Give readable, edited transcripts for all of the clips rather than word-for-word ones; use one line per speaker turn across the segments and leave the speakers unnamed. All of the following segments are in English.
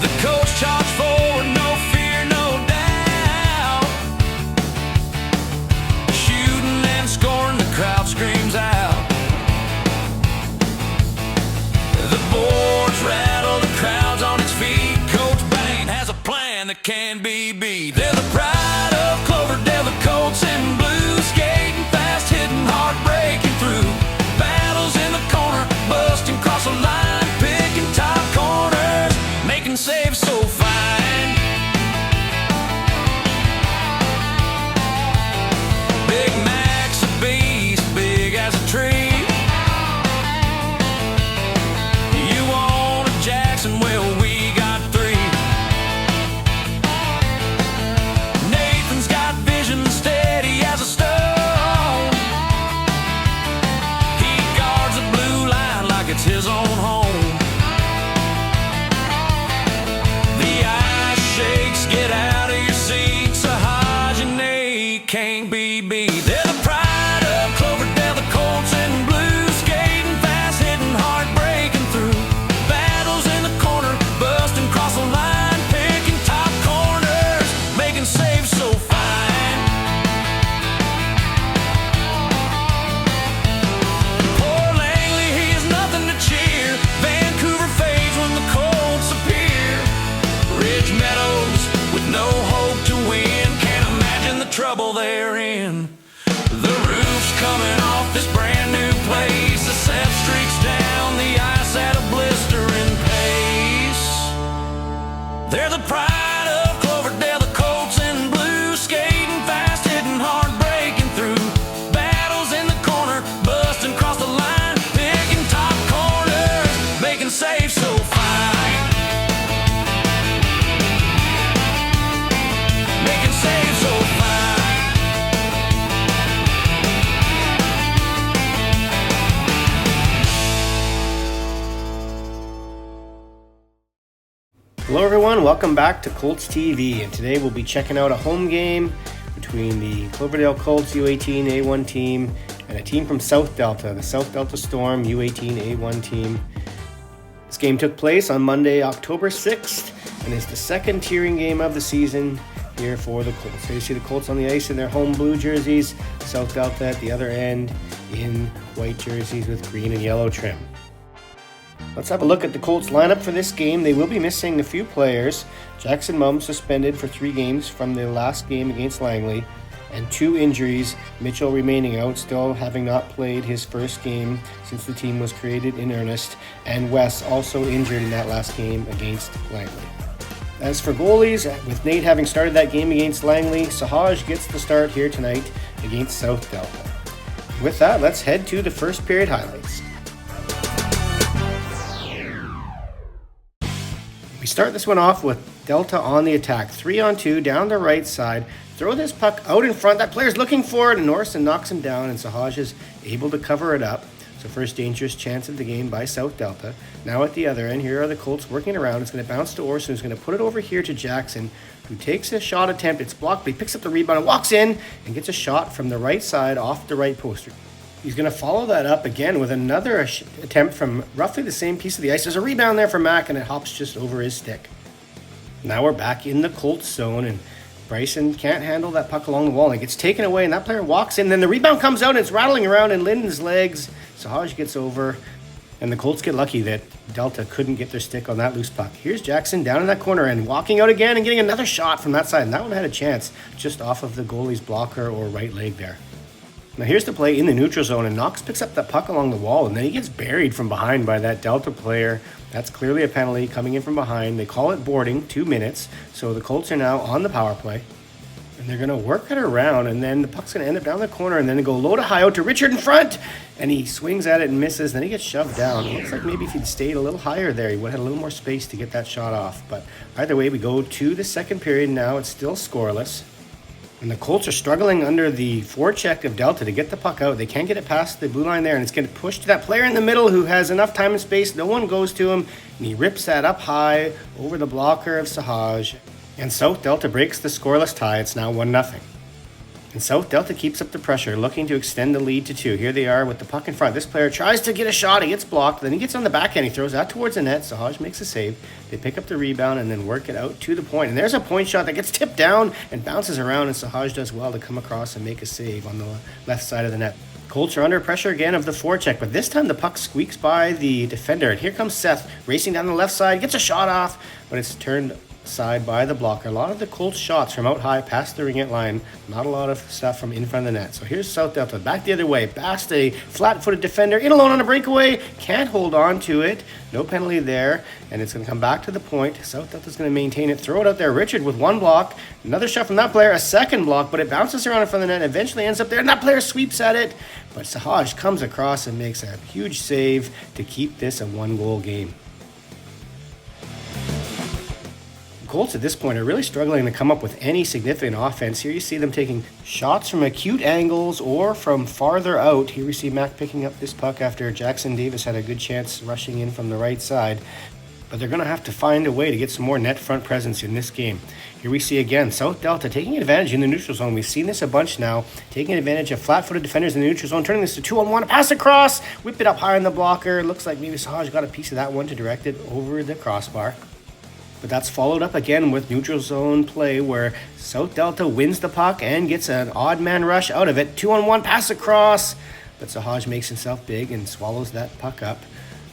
The Colts charge forward, no fear, no doubt. Shooting and scoring, the crowd screams out. The boards rattle, the crowd's on its feet. Coach Bain has a plan that can be beat. They're the pride of Cloverdale, the Colts in blue, skating fast, hitting hard, breaking through. Battles in the corner, busting across the line, picking top corners, making saves so fine. Big Mac's a beast, big as a tree. You want a Jackson? Well, we got three. Nathan's got vision, steady as a stone. He guards the blue line like it's his own home. The ice shakes, get out of your seat. Sahaj and Nate can't be beat. They're the pride of Cloverdale, the Colts in blue, skating fast, hitting hard, breaking through. Battles in the corner, busting across the line, picking top corners, making saves so fine. Poor Langley, he is nothing to cheer. Vancouver fades when the Colts appear. Ridge Meadows with no hope to win, can't imagine the trouble they're in. The roof's coming off this brand new place. The set streaks down the ice at a blistering pace. They're the pride of Cloverdale, the Colts in blue, skating fast, hitting hard, breaking through. Battles in the corner, busting across the line, picking top corners, making saves so fine. Making saves so fine.
Hello everyone, welcome back to Colts TV, and today we'll be checking out a home game between the Cloverdale Colts U18A1 team and a team from South Delta, the South Delta Storm U18A1 team. This game took place on Monday, October 6th, and is the second tiering game of the season here for the Colts. So you see the Colts on the ice in their home blue jerseys, South Delta at the other end in white jerseys with green and yellow trim. Let's have a look at the Colts lineup for this game. They will be missing a few players. Jackson Mumm suspended for 3 games from the last game against Langley, and 2 injuries. Mitchell remaining out, still having not played his first game since the team was created in earnest, and Wes also injured in that last game against Langley. As for goalies, with Nate having started that game against Langley, Sahaj gets the start here tonight against South Delta. With that, let's head to the first period highlights. We start this one off with Delta on the attack. 3-on-2 down the right side. Throw this puck out in front. That player's looking for it, and Norson knocks him down, and Sahaj is able to cover it up. So first dangerous chance of the game by South Delta. Now at the other end, here are the Colts working around. It's going to bounce to Orson, who's going to put it over here to Jackson, who takes a shot attempt. It's blocked, but he picks up the rebound and walks in and gets a shot from the right side off the right poster. He's going to follow that up again with another attempt from roughly the same piece of the ice. There's a rebound there for Mack, and it hops just over his stick. Now we're back in the Colts zone, and Bryson can't handle that puck along the wall. It gets taken away, and that player walks in. Then the rebound comes out, and it's rattling around in Linden's legs. Sahaj gets over, and the Colts get lucky that Delta couldn't get their stick on that loose puck. Here's Jackson down in that corner and walking out again and getting another shot from that side. And that one had a chance just off of the goalie's blocker or right leg there. Now here's the play in the neutral zone, and Knox picks up the puck along the wall, and then he gets buried from behind by that Delta player. That's clearly a penalty coming in from behind. They call it boarding, 2 minutes. So the Colts are now on the power play, and they're going to work it around, and then the puck's going to end up down the corner, and then they go low to high out to Richard in front, and he swings at it and misses. Then he gets shoved down. It looks like maybe if he'd stayed a little higher there, he would have had a little more space to get that shot off. But either way, we go to the second period now. It's still scoreless. And the Colts are struggling under the forecheck of Delta to get the puck out. They can't get it past the blue line there, and it's going to push to that player in the middle who has enough time and space. No one goes to him, and he rips that up high over the blocker of Sahaj. And South Delta breaks the scoreless tie. It's now 1-0. And South Delta keeps up the pressure, looking to extend the lead to 2. Here they are with the puck in front. This player tries to get a shot. He gets blocked. Then he gets on the backhand. He throws that towards the net. Sahaj makes a save. They pick up the rebound and then work it out to the point. And there's a point shot that gets tipped down and bounces around. And Sahaj does well to come across and make a save on the left side of the net. Colts are under pressure again of the forecheck, but this time the puck squeaks by the defender. And here comes Seth racing down the left side. Gets a shot off, but it's turned side by the blocker. A lot of the Colts shots from out high past the ringette line, not a lot of stuff from in front of the net. So here's South Delta back the other way, past a flat-footed defender, in alone on a breakaway, can't hold on to it, no penalty there, and it's going to come back to the point. South Delta's going to maintain it, throw it out there. Richard with one block, another shot from that player, a second block, but it bounces around in front of the net, eventually ends up there, and that player sweeps at it, but Sahaj comes across and makes a huge save to keep this a one-goal game. Colts at this point are really struggling to come up with any significant offense. Here you see them taking shots from acute angles or from farther out. Here we see Mac picking up this puck after Jackson Davis had a good chance rushing in from the right side. But they're going to have to find a way to get some more net front presence in this game. Here we see again South Delta taking advantage in the neutral zone. We've seen this a bunch now, taking advantage of flat-footed defenders in the neutral zone, turning this to 2-on-1, a pass across, whip it up high on the blocker. Looks like maybe Sahaj got a piece of that one to direct it over the crossbar. But that's followed up again with neutral zone play where South Delta wins the puck and gets an odd man rush out of it. 2-on-1 pass across, but Sahaj makes himself big and swallows that puck up.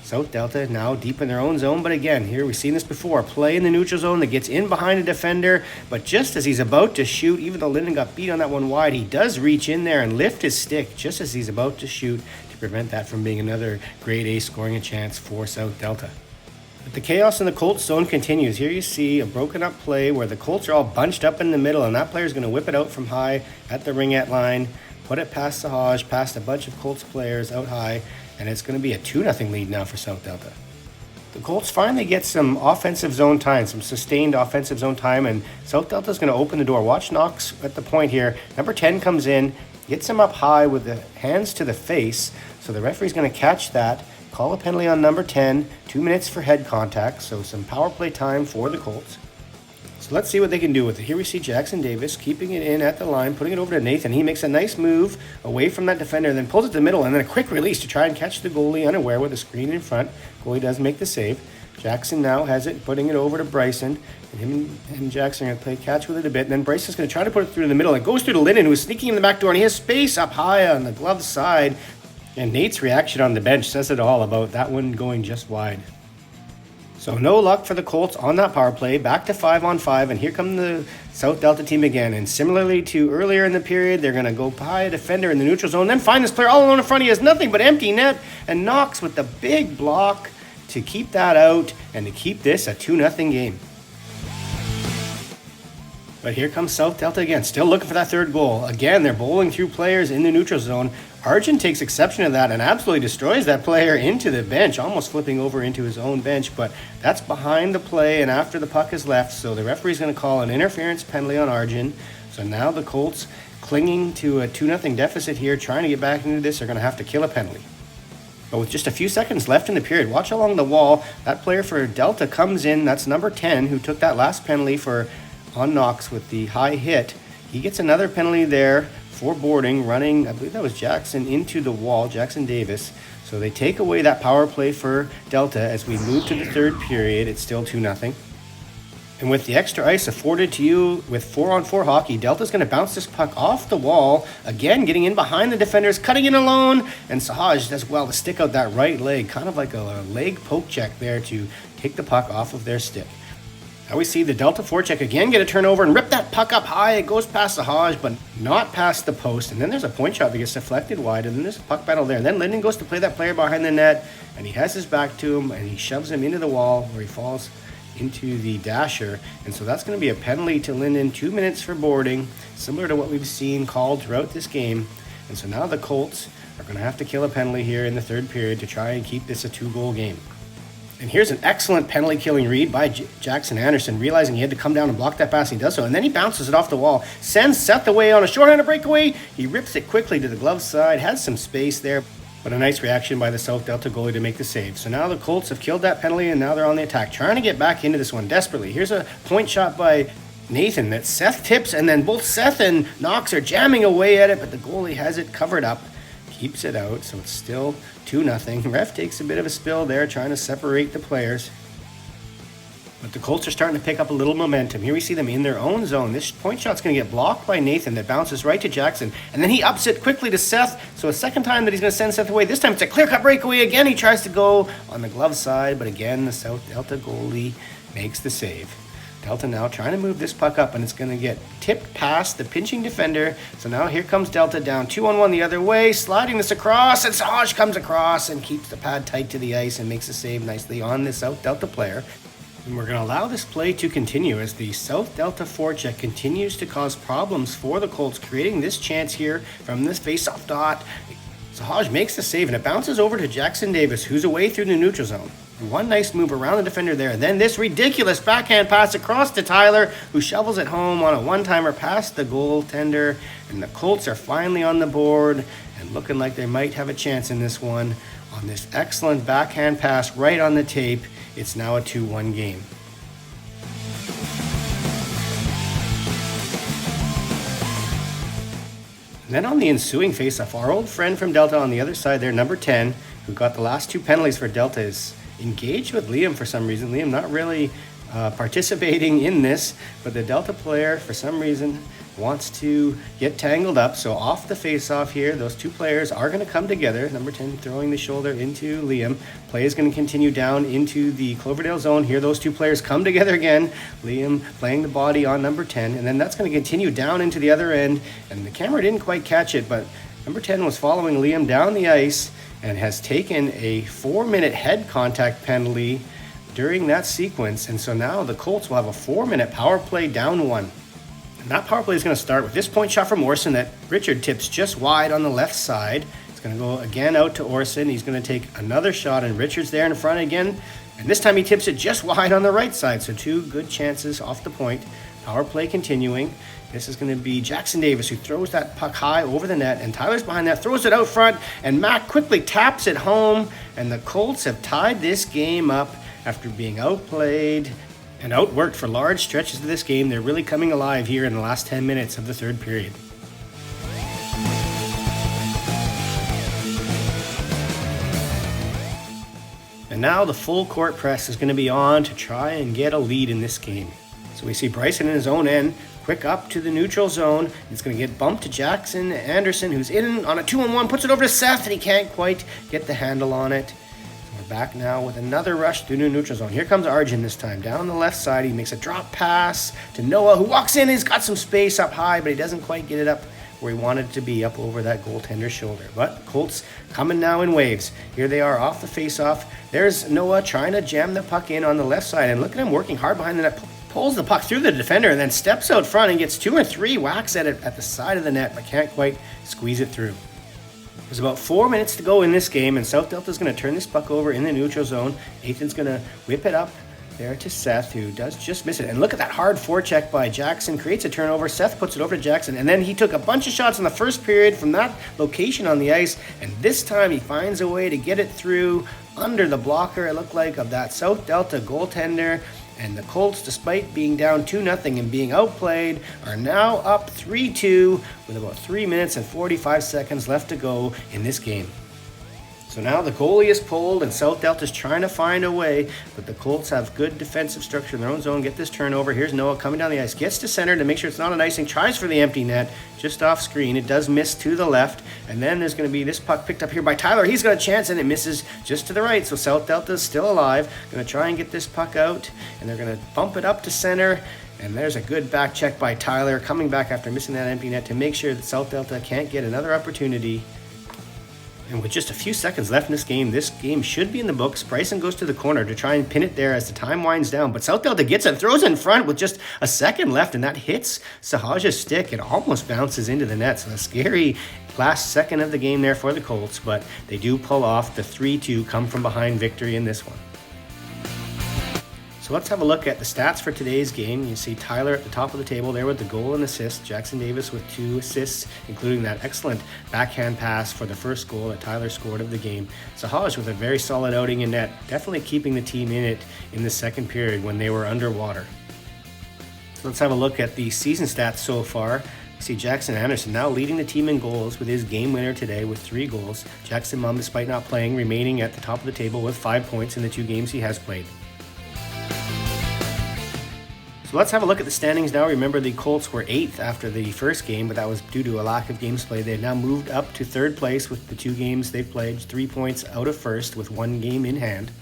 South Delta now deep in their own zone, but again, here we've seen this before. Play in the neutral zone that gets in behind a defender, but just as he's about to shoot, even though Linden got beat on that one wide, he does reach in there and lift his stick just as he's about to shoot to prevent that from being another grade A scoring chance for South Delta. But the chaos in the Colts zone continues. Here you see a broken up play where the Colts are all bunched up in the middle, and that player is going to whip it out from high at the ringette line, put it past Sahaj, past a bunch of Colts players out high, and it's going to be a 2-0 lead now for South Delta. The Colts finally get some offensive zone time, some sustained offensive zone time, and South Delta is going to open the door. Watch Knox at the point here. Number 10 comes in, gets him up high with the hands to the face, so the referee's going to catch that. Call a penalty on number 10, 2 minutes for head contact, so some power play time for the Colts. So let's see what they can do with it. Here we see Jackson Davis keeping it in at the line, putting it over to Nathan. He makes a nice move away from that defender, then pulls it to the middle, and then a quick release to try and catch the goalie unaware with a screen in front. Goalie does make the save. Jackson now has it, putting it over to Bryson, and him and Jackson are going to play catch with it a bit. And then Bryson's going to try to put it through the middle. It goes through to Linden, who's sneaking in the back door, and he has space up high on the glove side. And Nate's reaction on the bench says it all about that one going just wide. So no luck for the Colts on that power play. Back to 5-on-5, and here come the South Delta team again. And similarly to earlier in the period, they're going to go by a defender in the neutral zone, then find this player all alone in front. He has nothing but empty net, and Knox with the big block to keep that out and to keep this a 2-0 game. But here comes South Delta again, still looking for that third goal. Again, they're bowling through players in the neutral zone. Arjun takes exception to that and absolutely destroys that player into the bench, almost flipping over into his own bench, but that's behind the play and after the puck is left, so the referee's going to call an interference penalty on Arjun. So now the Colts, clinging to a 2-0 deficit here, trying to get back into this, are going to have to kill a penalty. But with just a few seconds left in the period, watch along the wall. That player for Delta comes in, that's number 10, who took that last penalty on Knox with the high hit. He gets another penalty there for boarding, running, I believe that was Jackson, into the wall, Jackson Davis. So they take away that power play for Delta as we move to the third period. It's still 2-0. And with the extra ice afforded to you with 4-on-4 hockey, Delta's going to bounce this puck off the wall, again getting in behind the defenders, cutting in alone, and Sahaj does well to stick out that right leg, kind of like a leg poke check there to take the puck off of their stick. Now we see the Delta forecheck again get a turnover and rip that puck up high. It goes past Sahaj, but not past the post. And then there's a point shot that gets deflected wide, and then there's a puck battle there. And then Linden goes to play that player behind the net, and he has his back to him, and he shoves him into the wall where he falls into the dasher. And so that's going to be a penalty to Linden, 2 minutes for boarding, similar to what we've seen called throughout this game. And so now the Colts are going to have to kill a penalty here in the third period to try and keep this a 2-goal game. And here's an excellent penalty-killing read by Jackson Anderson, realizing he had to come down and block that pass, and he does so. And then he bounces it off the wall, sends Seth away on a shorthanded breakaway. He rips it quickly to the glove side, has some space there, but a nice reaction by the South Delta goalie to make the save. So now the Colts have killed that penalty, and now they're on the attack, trying to get back into this one desperately. Here's a point shot by Nathan that Seth tips, and then both Seth and Knox are jamming away at it, but the goalie has it covered up, keeps it out, so it's still 2-0. Ref takes a bit of a spill there, trying to separate the players. But the Colts are starting to pick up a little momentum. Here we see them in their own zone. This point shot's going to get blocked by Nathan that bounces right to Jackson. And then he ups it quickly to Seth. So a second time that he's going to send Seth away. This time it's a clear-cut breakaway. Again, he tries to go on the glove side. But again, the South Delta goalie makes the save. Delta now trying to move this puck up, and it's going to get tipped past the pinching defender. So now here comes Delta down 2-on-1 the other way, sliding this across, and Sahaj comes across and keeps the pad tight to the ice and makes the save nicely on the South Delta player. And we're going to allow this play to continue as the South Delta forecheck continues to cause problems for the Colts, creating this chance here from this face-off dot. Sahaj makes the save, and it bounces over to Jackson Davis, who's away through the neutral zone. One nice move around the defender there. Then this ridiculous backhand pass across to Tyler, who shovels it home on a one-timer past the goaltender. And the Colts are finally on the board and looking like they might have a chance in this one. On this excellent backhand pass right on the tape, it's now a 2-1 game. And then on the ensuing faceoff, our old friend from Delta on the other side there, number 10, who got the last 2 penalties for Delta, is engaged with Liam for some reason. Liam not really participating in this, but the Delta player for some reason wants to get tangled up. So off the face-off here, those 2 players are going to come together. Number 10 throwing the shoulder into Liam. Play is going to continue down into the Cloverdale zone. Here those 2 players come together again. Liam playing the body on number 10, and then that's going to continue down into the other end. And the camera didn't quite catch it, but number 10 was following Liam down the ice and has taken a 4-minute head contact penalty during that sequence. And so now the Colts will have a 4-minute power play down 1. And that power play is going to start with this point shot from Orson that Richard tips just wide on the left side. It's going to go again out to Orson. He's going to take another shot, and Richard's there in front again. And this time he tips it just wide on the right side. So 2 good chances off the point. Power play continuing. This is going to be Jackson Davis who throws that puck high over the net, and Tyler's behind that, throws it out front, and Mac quickly taps it home, and the Colts have tied this game up after being outplayed and outworked for large stretches of this game. They're really coming alive here in the last 10 minutes of the third period. And now the full court press is going to be on to try and get a lead in this game. So we see Bryson in his own end, quick up to the neutral zone. It's going to get bumped to Jackson Anderson, who's in on a 2-on-1, puts it over to Seth, and he can't quite get the handle on it. So we're back now with another rush through the neutral zone. Here comes Arjun this time, down the left side. He makes a drop pass to Noah, who walks in. He's got some space up high, but he doesn't quite get it up where he wanted it to be, up over that goaltender's shoulder. But Colts coming now in waves. Here they are off the face-off. There's Noah trying to jam the puck in on the left side, and look at him working hard behind the net. Pulls the puck through the defender and then steps out front and gets 2 or 3 whacks at it at the side of the net, but can't quite squeeze it through. There's about 4 minutes to go in this game, and South Delta's going to turn this puck over in the neutral zone. Nathan's going to whip it up there to Seth, who does just miss it. And look at that hard forecheck by Jackson, creates a turnover. Seth puts it over to Jackson, and then he took a bunch of shots in the first period from that location on the ice, and this time he finds a way to get it through under the blocker, it looked like, of that South Delta goaltender. And the Colts, despite being down 2-0 and being outplayed, are now up 3-2 with about 3 minutes and 45 seconds left to go in this game. So now the goalie is pulled and South Delta's trying to find a way, but the Colts have good defensive structure in their own zone, get this turnover. Here's Noah coming down the ice, gets to center to make sure it's not an icing, tries for the empty net, just off screen. It does miss to the left, and then there's going to be this puck picked up here by Tyler. He's got a chance, and it misses just to the right, so South Delta's still alive. Going to try and get this puck out, and they're going to bump it up to center, and there's a good back check by Tyler, coming back after missing that empty net to make sure that South Delta can't get another opportunity. And with just a few seconds left in this game should be in the books. Bryson goes to the corner to try and pin it there as the time winds down. But South Delta gets it, throws it in front with just a second left, and that hits Sahaj's stick. It almost bounces into the net. So a scary last second of the game there for the Colts, but they do pull off the 3-2 come from behind victory in this one. So let's have a look at the stats for today's game. You see Tyler at the top of the table there with the goal and assist. Jackson Davis with 2 assists, including that excellent backhand pass for the first goal that Tyler scored of the game. Sahaj with a very solid outing in net, definitely keeping the team in it in the second period when they were underwater. So So let's have a look at the season stats so far. You see Jackson Anderson now leading the team in goals with his game winner today with 3 goals. Jackson Mum, despite not playing, remaining at the top of the table with 5 points in the 2 games he has played. So let's have a look at the standings now. Remember, the Colts were 8th after the first game, but that was due to a lack of games played. They've now moved up to 3rd place with the 2 games they've played, 3 points out of first with 1 game in hand.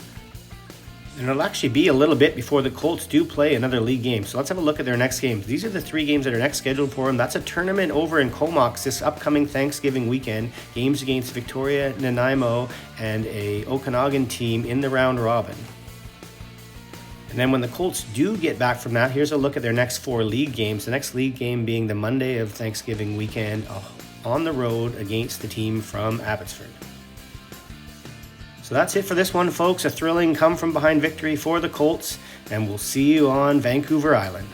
And it'll actually be a little bit before the Colts do play another league game. So let's have a look at their next games. These are the 3 games that are next scheduled for them. That's a tournament over in Comox this upcoming Thanksgiving weekend. Games against Victoria, Nanaimo, and a Okanagan team in the round robin. And then when the Colts do get back from that, here's a look at their next 4 league games. The next league game being the Monday of Thanksgiving weekend on the road against the team from Abbotsford. So that's it for this one, folks. A thrilling come-from-behind victory for the Colts, and we'll see you on Vancouver Island.